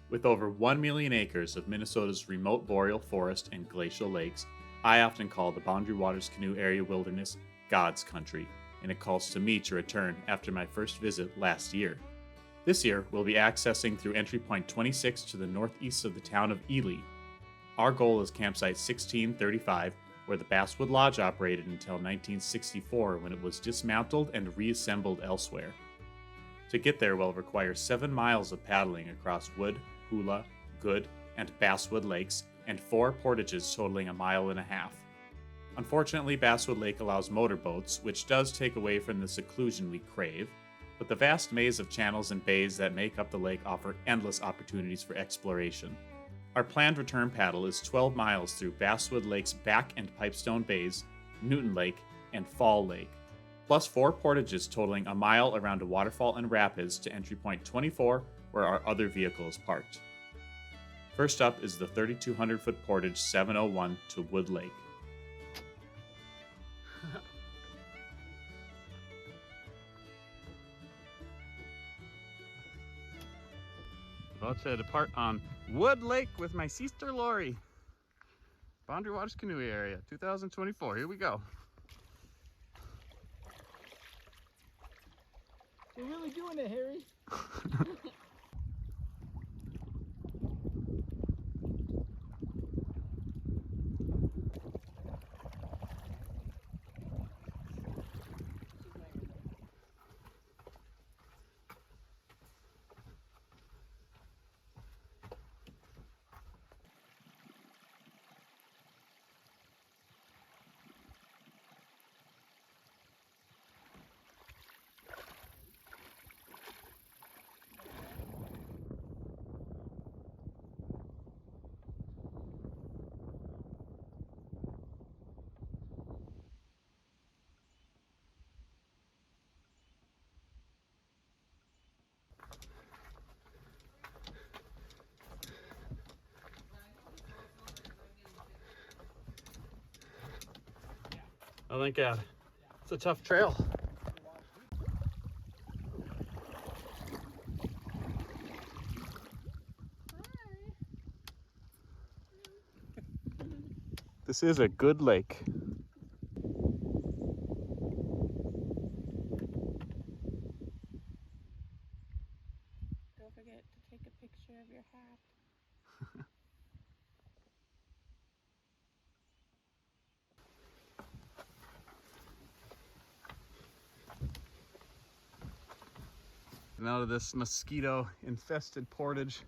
With over 1 million acres of Minnesota's remote boreal forest and glacial lakes, I often call the Boundary Waters Canoe Area wilderness God's country, and it calls to me to return after my first visit last year. This year, we'll be accessing through entry point 26 to the northeast of the town of Ely. Our goal is campsite 1635, where the Basswood Lodge operated until 1964 when it was dismantled and reassembled elsewhere. To get there will require 7 miles of paddling across Wood, Hula, Good, and Basswood Lakes, and 4 portages totaling 1.5 miles. Unfortunately, Basswood Lake allows motorboats, which does take away from the seclusion we crave, but the vast maze of channels and bays that make up the lake offer endless opportunities for exploration. Our planned return paddle is 12 miles through Basswood Lake's Back and Pipestone Bays, Newton Lake, and Fall Lake, plus 4 portages totaling 1 mile around a waterfall and rapids to entry point 24, where our other vehicle is parked. First up is the 3,200-foot portage 701 to Wood Lake. About to depart on Wood Lake with my sister Lori. Boundary Waters Canoe Area, 2024. Here we go. You're really doing it, Harry. Oh, thank God. It's a tough trail. This is a good lake. Don't forget to take a picture of your hat. And out of this mosquito-infested portage.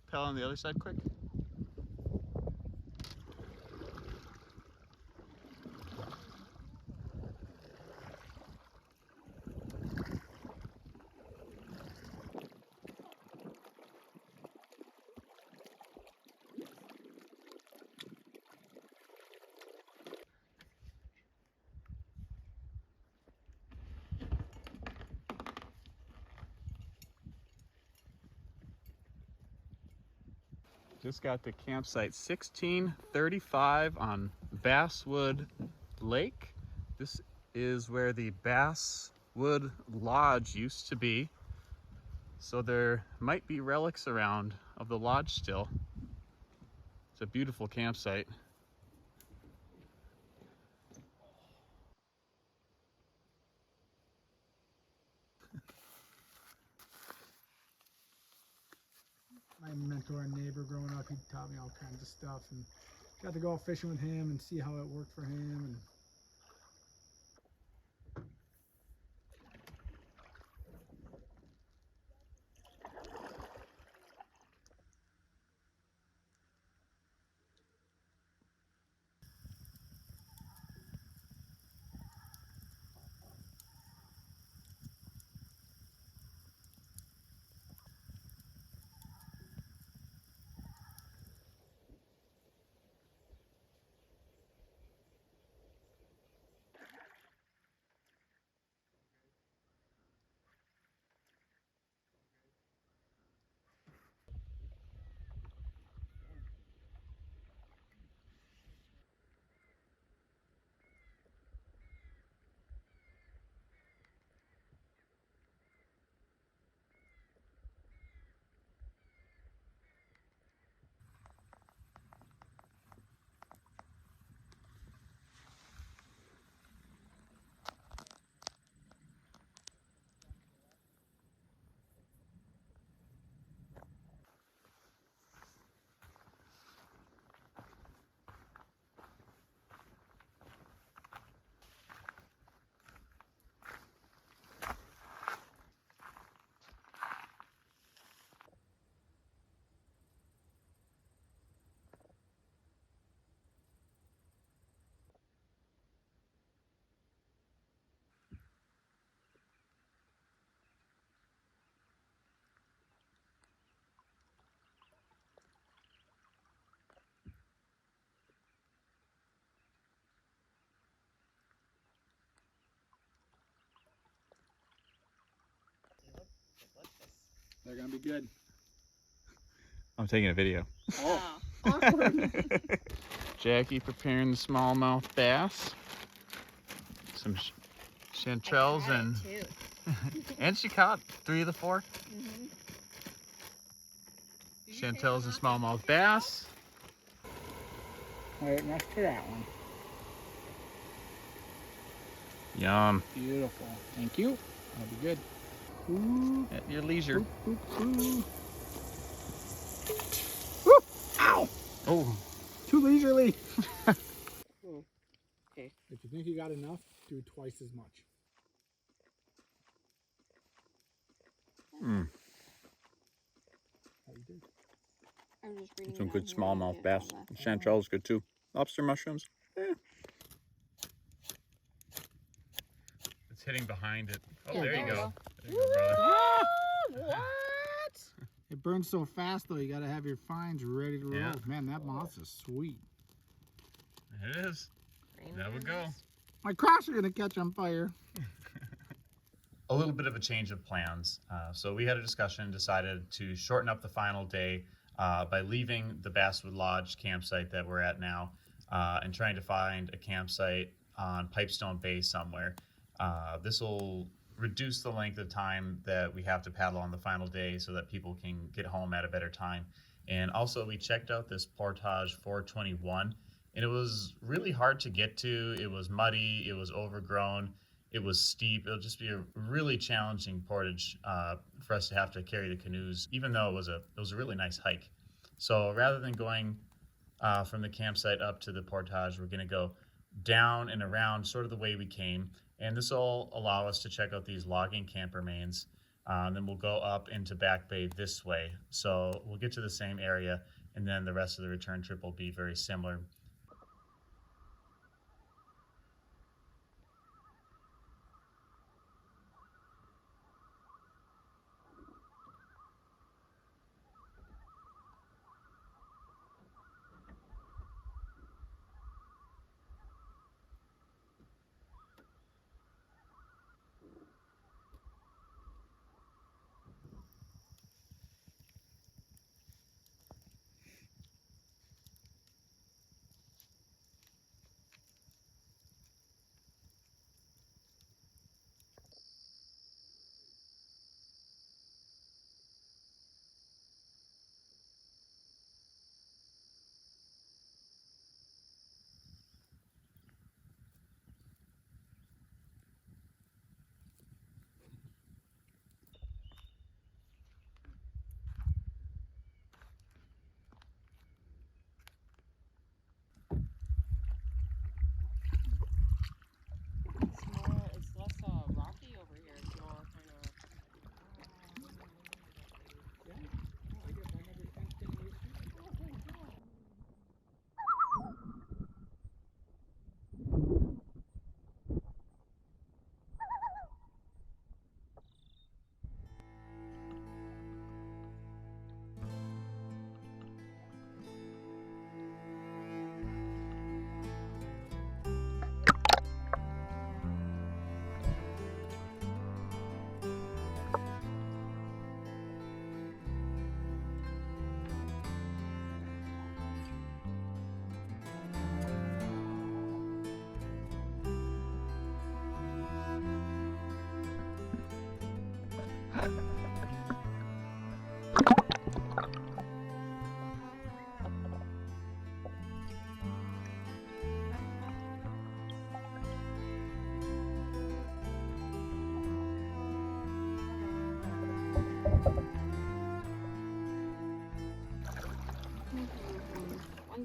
Paddle on the other side quick. Just got to campsite 1635 on Basswood Lake. This is where the Basswood Lodge used to be. So there might be relics around of the lodge still. It's a beautiful campsite. My mentor and neighbor growing up, he taught me all kinds of stuff, and got to go out fishing with him and see how it worked for him. And They're gonna be good. I'm taking a video. Oh, awkward. Jackie preparing the smallmouth bass. Some chanterelles and and she caught 3 of the 4. Chanterelles and smallmouth bass. Right next to that one. Yum. Beautiful. Thank you. That'll be good. Ooh. At your leisure. Ooh, ooh, ooh. Ooh. Ow! Oh. Too leisurely. Okay. If you think you got enough, do twice as much. How you did. I'm just reading Some down good here. smallmouth Yeah, bass. all that. Chanterelles good too. Lobster mushrooms. It's hitting behind it. Oh, Yeah, there you there we go. go. There you go, brother. What? It burns so fast though, you gotta have your fines ready to roll. Yeah. Man, that moss is sweet. It is. There we go. My crocs are gonna catch on fire. A little bit of a change of plans. So we had a discussion, decided to shorten up the final day by leaving the Basswood Lodge campsite that we're at now and trying to find a campsite on Pipestone Bay somewhere. This will reduce the length of time that we have to paddle on the final day so that people can get home at a better time. And also we checked out this Portage 421 and it was really hard to get to. It was muddy, it was overgrown, it was steep. It'll just be a really challenging portage for us to have to carry the canoes, even though it was a really nice hike. So rather than going from the campsite up to the portage, we're gonna go down and around sort of the way we came. And this will allow us to check out these logging camp remains. Then we'll go up into Back Bay this way. So we'll get to the same area and then the rest of the return trip will be very similar. It's less rocky over here. It's more kind of. Mm-hmm.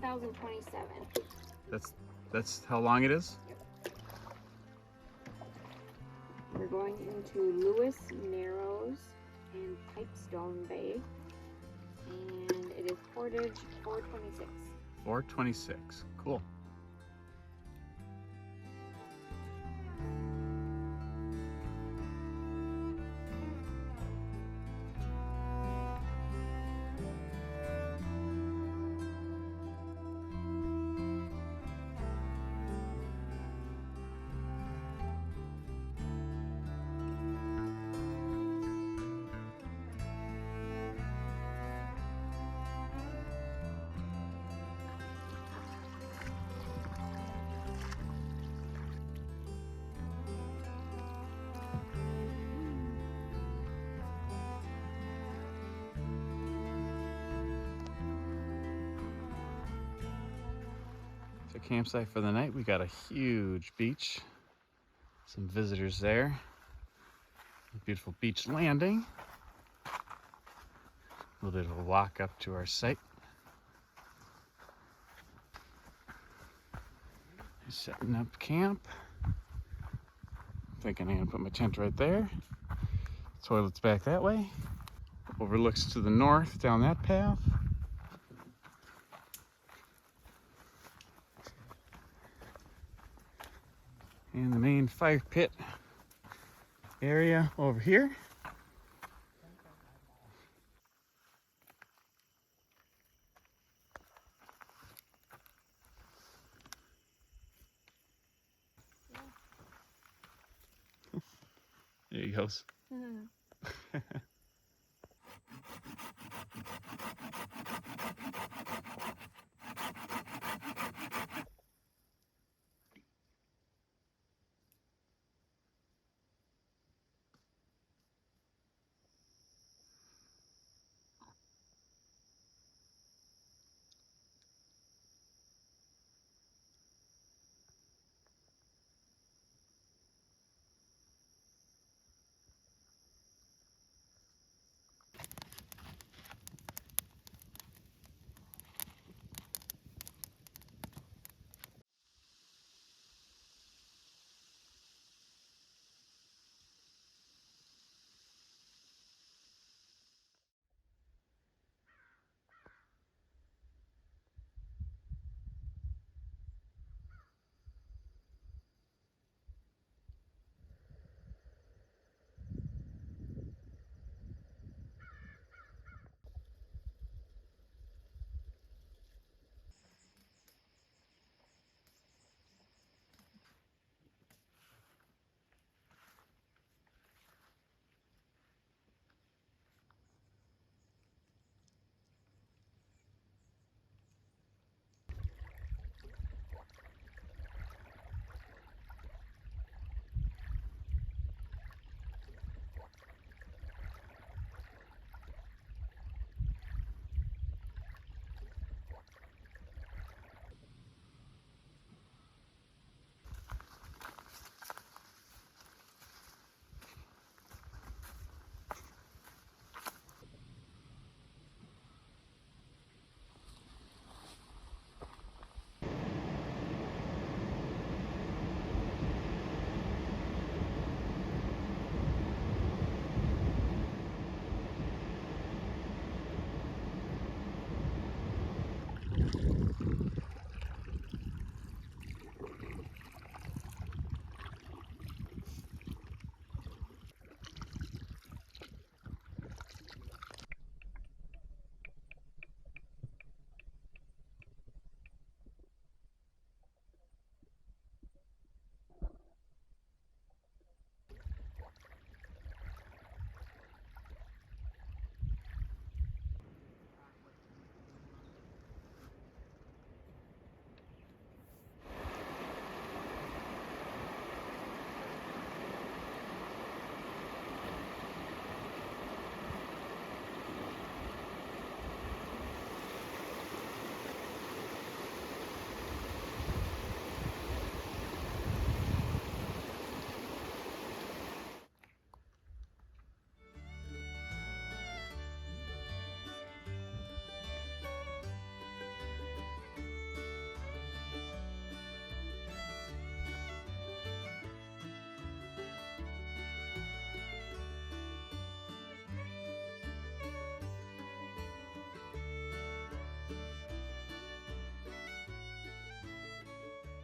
1,027. That's how long it is? We're going into Lewis Narrows and Pipestone Bay, and it is portage 426. 426. Cool. campsite for the night. We got a huge beach. Some visitors there. A beautiful beach landing. A little bit of a walk up to our site. Setting up camp. Thinking I'm gonna put my tent right there. Toilet's back that way. Overlooks to the north down that path. And the main fire pit area over here. There he goes.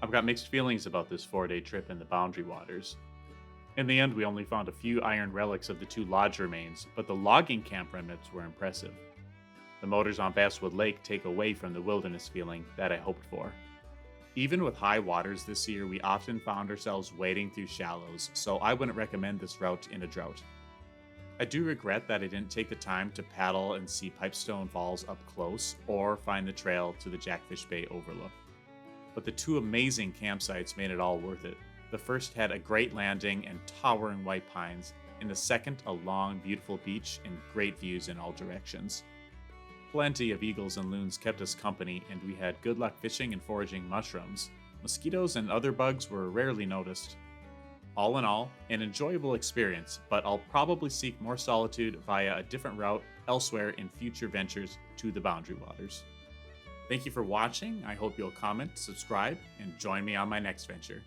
I've got mixed feelings about this 4-day trip in the Boundary Waters. In the end, we only found a few iron relics of the 2 lodge remains, but the logging camp remnants were impressive. The motors on Basswood Lake take away from the wilderness feeling that I hoped for. Even with high waters this year, we often found ourselves wading through shallows, so I wouldn't recommend this route in a drought. I do regret that I didn't take the time to paddle and see Pipestone Falls up close, or find the trail to the Jackfish Bay overlook. But the 2 amazing campsites made it all worth it. The first had a great landing and towering white pines, and the second a long, beautiful beach and great views in all directions. Plenty of eagles and loons kept us company, and we had good luck fishing and foraging mushrooms. Mosquitoes and other bugs were rarely noticed. All in all, an enjoyable experience, but I'll probably seek more solitude via a different route elsewhere in future ventures to the Boundary Waters. Thank you for watching. I hope you'll comment, subscribe, and join me on my next venture.